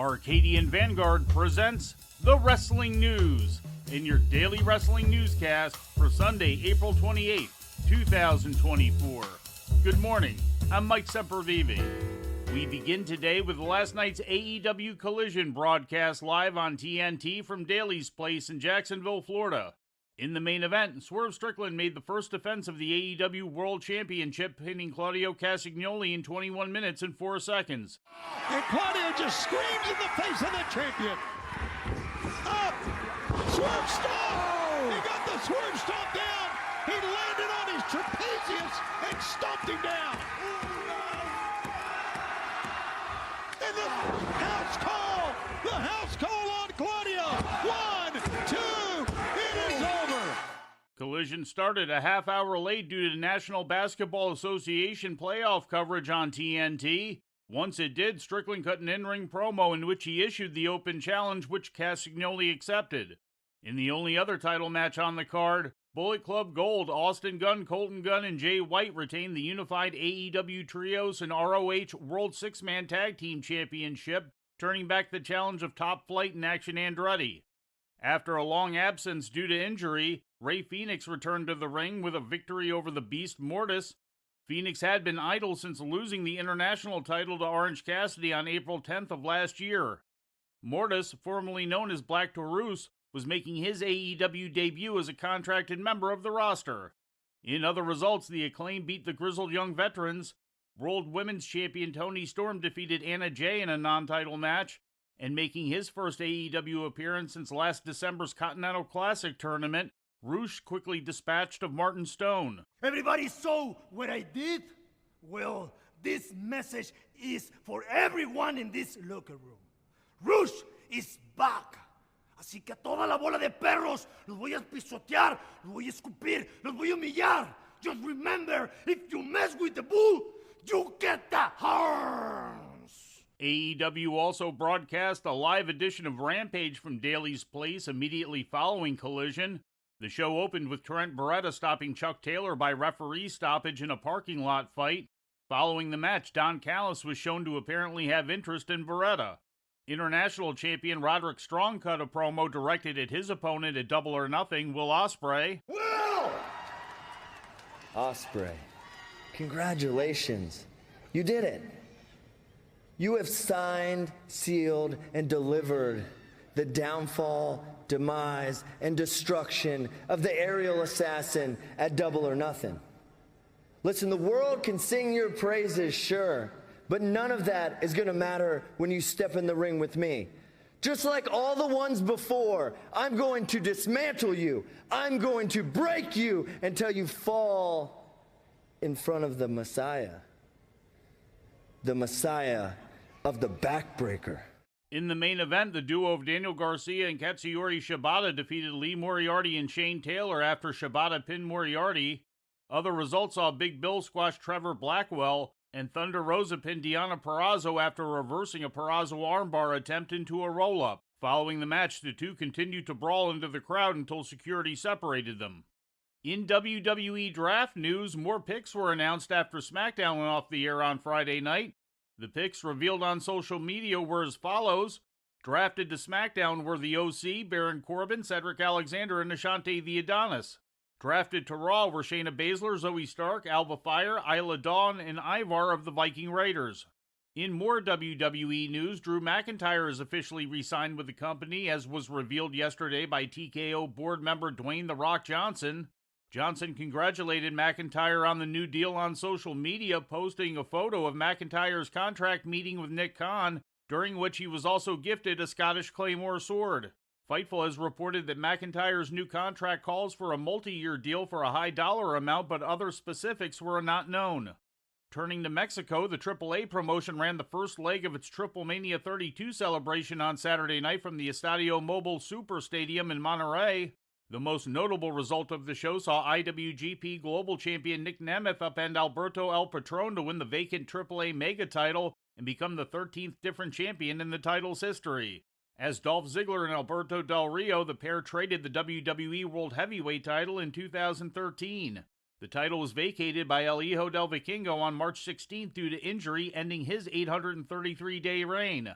Arcadian Vanguard presents The Wrestling News in your daily wrestling newscast for Sunday, April 28th, 2024. Good morning, I'm Mike Sempervive. We begin today with last night's AEW Collision broadcast live on TNT from Daly's Place in Jacksonville, Florida. In the main event, Swerve Strickland made the first defense of the AEW World Championship, pinning Claudio Castagnoli in 21 minutes and 4 seconds. And Claudio just screams in the face of the champion. Up! Swerve stomp! He got the Swerve stomp down! He landed on his trapezius and stomped him down! And the house call! The house call on Claudio! 1, 2, it is over! Collision started a half hour late due to National Basketball Association playoff coverage on TNT. Once it did, Strickland cut an in-ring promo in which he issued the open challenge, which Castagnoli accepted. In the only other title match on the card, Bullet Club Gold, Austin Gunn, Colton Gunn, and Jay White retained the unified AEW Trios and ROH World Six-Man Tag Team Championship, turning back the challenge of Top Flight and Action Andretti. After a long absence due to injury, Ray Phoenix returned to the ring with a victory over the Beast Mortis. Phoenix had been idle since losing the international title to Orange Cassidy on April 10th of last year. Mortis, formerly known as Black Taurus, was making his AEW debut as a contracted member of the roster. In other results, the Acclaim beat the Grizzled Young Veterans. World Women's Champion Toni Storm defeated Anna Jay in a non-title match, and making his first AEW appearance since last December's Continental Classic tournament, Roosh quickly dispatched of Martin Stone. Everybody saw what I did? Well, this message is for everyone in this locker room. Roosh is back. Así que a toda la bola de perros los voy a pisotear, los voy a escupir, los voy a humillar. Just remember, if you mess with the bull, you get the horns. AEW also broadcast a live edition of Rampage from Daly's Place immediately following Collision. The show opened with Trent Beretta stopping Chuck Taylor by referee stoppage in a parking lot fight. Following the match, Don Callis was shown to apparently have interest in Beretta. International champion Roderick Strong cut a promo directed at his opponent at Double or Nothing, Will Ospreay. Will! Ospreay, congratulations. You did it. You have signed, sealed, and delivered the downfall, demise, and destruction of the aerial assassin at Double or Nothing. Listen, the world can sing your praises, sure, but none of that is going to matter when you step in the ring with me. Just like all the ones before, I'm going to dismantle you. I'm going to break you until you fall in front of the Messiah of the backbreaker. In the main event, the duo of Daniel Garcia and Katsuyori Shibata defeated Lee Moriarty and Shane Taylor after Shibata pinned Moriarty. Other results saw Big Bill squash Trevor Blackwell, and Thunder Rosa pinned Deonna Purrazzo after reversing a Purrazzo armbar attempt into a roll-up. Following the match, the two continued to brawl into the crowd until security separated them. In WWE Draft news, more picks were announced after SmackDown went off the air on Friday night. The picks revealed on social media were as follows. Drafted to SmackDown were the OC, Baron Corbin, Cedric Alexander, and Ashante the Adonis. Drafted to Raw were Shayna Baszler, Zoe Stark, Alba Fire, Isla Dawn, and Ivar of the Viking Raiders. In more WWE news, Drew McIntyre is officially re-signed with the company, as was revealed yesterday by TKO board member Dwayne "The Rock" Johnson. Johnson congratulated McIntyre on the new deal on social media, posting a photo of McIntyre's contract meeting with Nick Khan, during which he was also gifted a Scottish Claymore sword. Fightful has reported that McIntyre's new contract calls for a multi-year deal for a high dollar amount, but other specifics were not known. Turning to Mexico, the AAA promotion ran the first leg of its Triple Mania 32 celebration on Saturday night from the Estadio Mobile Super Stadium in Monterrey. The most notable result of the show saw IWGP Global Champion Nick Nemeth upend Alberto El Patron to win the vacant AAA Mega title and become the 13th different champion in the title's history. As Dolph Ziggler and Alberto Del Rio, the pair traded the WWE World Heavyweight title in 2013. The title was vacated by El Hijo del Vikingo on March 16th due to injury, ending his 833-day reign.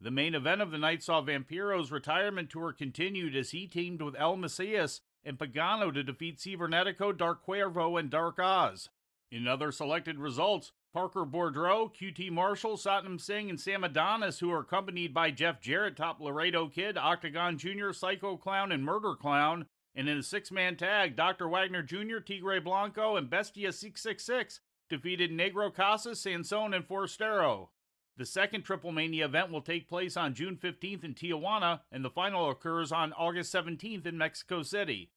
The main event of the night saw Vampiro's retirement tour continued as he teamed with El Mesias and Pagano to defeat Cibernetico, Dark Cuervo, and Dark Oz. In other selected results, Parker Boudreaux, QT Marshall, Satnam Singh, and Sam Adonis, who are accompanied by Jeff Jarrett, Top Laredo Kid, Octagon Jr., Psycho Clown, and Murder Clown, and in a six-man tag, Dr. Wagner Jr., Tigre Blanco, and Bestia 666 defeated Negro Casas, Sansón, and Forastero. The second Triple Mania event will take place on June 15th in Tijuana, and the final occurs on August 17th in Mexico City.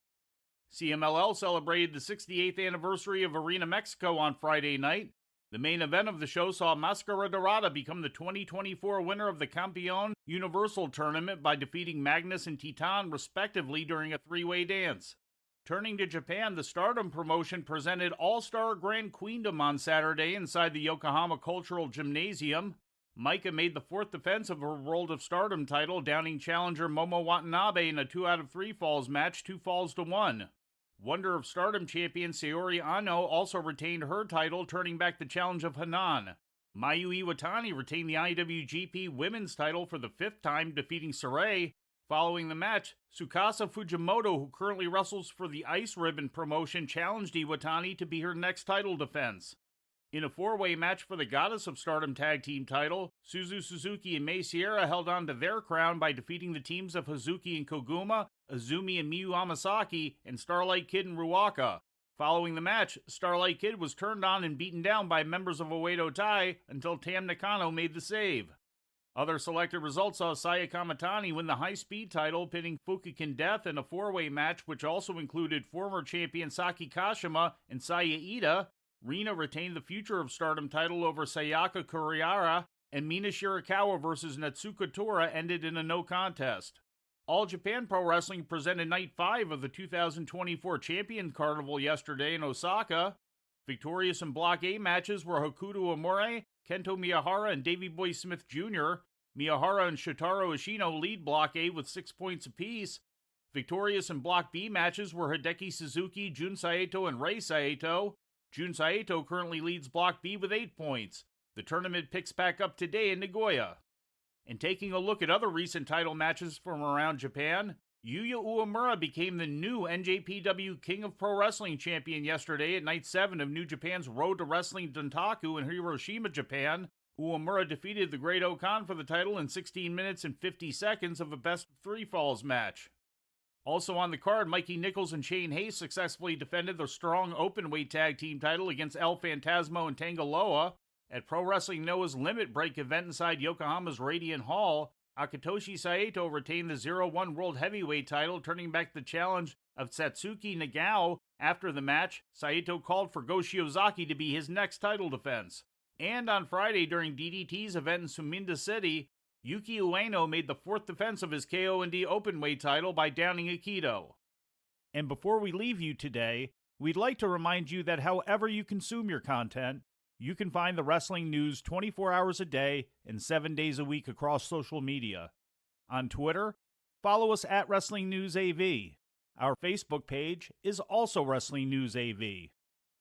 CMLL celebrated the 68th anniversary of Arena Mexico on Friday night. The main event of the show saw Máscara Dorada become the 2024 winner of the Campeón Universal Tournament by defeating Magnus and Titan respectively during a three-way dance. Turning to Japan, the Stardom promotion presented All-Star Grand Queendom on Saturday inside the Yokohama Cultural Gymnasium. Maika made the fourth defense of her World of Stardom title, downing challenger Momo Watanabe in a 2 out of 3 falls match, 2 falls to 1. Wonder of Stardom champion Saori Ano also retained her title, turning back the challenge of Hanan. Mayu Iwatani retained the IWGP Women's title for the 5th time, defeating Sarai. Following the match, Tsukasa Fujimoto, who currently wrestles for the Ice Ribbon promotion, challenged Iwatani to be her next title defense. In a 4-way match for the Goddess of Stardom Tag Team title, Suzu Suzuki and Mei Sierra held on to their crown by defeating the teams of Hazuki and Koguma, Azumi and Miyu Amasaki, and Starlight Kid and Ruaka. Following the match, Starlight Kid was turned on and beaten down by members of Oedo Tai until Tam Nakano made the save. Other selected results saw Saya Kamatani win the high-speed title, pinning Fukigen Death in a 4-way match which also included former champion Saki Kashima and Saya Ida. Rina retained the Future of Stardom title over Sayaka Kurihara, and Mina Shirakawa versus Natsuko Tora ended in a no contest. All Japan Pro Wrestling presented Night 5 of the 2024 Champion Carnival yesterday in Osaka. Victorious in Block A matches were Hokuto Amore, Kento Miyahara, and Davey Boy Smith Jr. Miyahara and Shotaro Ishino lead Block A with 6 points apiece. Victorious in Block B matches were Hideki Suzuki, Jun Saito, and Rei Saito. Jun Saito currently leads Block B with 8 points. The tournament picks back up today in Nagoya. And taking a look at other recent title matches from around Japan, Yuya Uemura became the new NJPW King of Pro Wrestling champion yesterday at Night 7 of New Japan's Road to Wrestling Dontaku in Hiroshima, Japan. Uemura defeated the Great Okan for the title in 16 minutes and 50 seconds of a best-of-3 falls match. Also on the card, Mikey Nichols and Shane Hayes successfully defended their strong openweight tag team title against El Phantasmo and Tangaloa. At Pro Wrestling Noah's Limit Break event inside Yokohama's Radiant Hall, Akitoshi Saito retained the 0-1 World Heavyweight title, turning back the challenge of Satsuki Nagao. After the match, Saito called for Go Shiozaki to be his next title defense. And on Friday during DDT's event in Suminda City, Yuki Ueno made the 4th defense of his KO&D Openweight title by downing Aikido. And before we leave you today, we'd like to remind you that however you consume your content, you can find the wrestling news 24 hours a day and 7 days a week across social media. On Twitter, follow us at Wrestling News AV. Our Facebook page is also Wrestling News AV.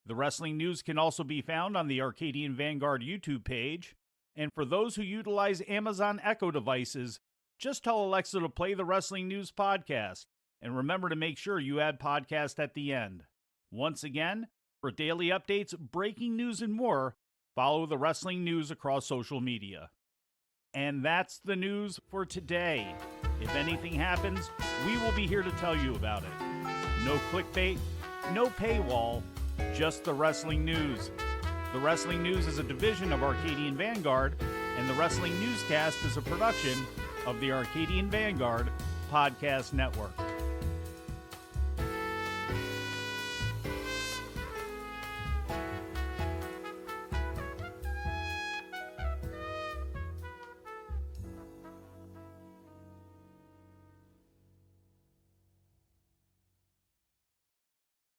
The Wrestling News can also be found on the Arcadian Vanguard YouTube page. And for those who utilize Amazon Echo devices, just tell Alexa to play the Wrestling News podcast. And remember to make sure you add podcast at the end. Once again, for daily updates, breaking news, and more, follow the Wrestling News across social media. And that's the news for today. If anything happens, we will be here to tell you about it. No clickbait, no paywall, just the Wrestling News. The Wrestling News is a division of Arcadian Vanguard, and the Wrestling Newscast is a production of the Arcadian Vanguard Podcast Network.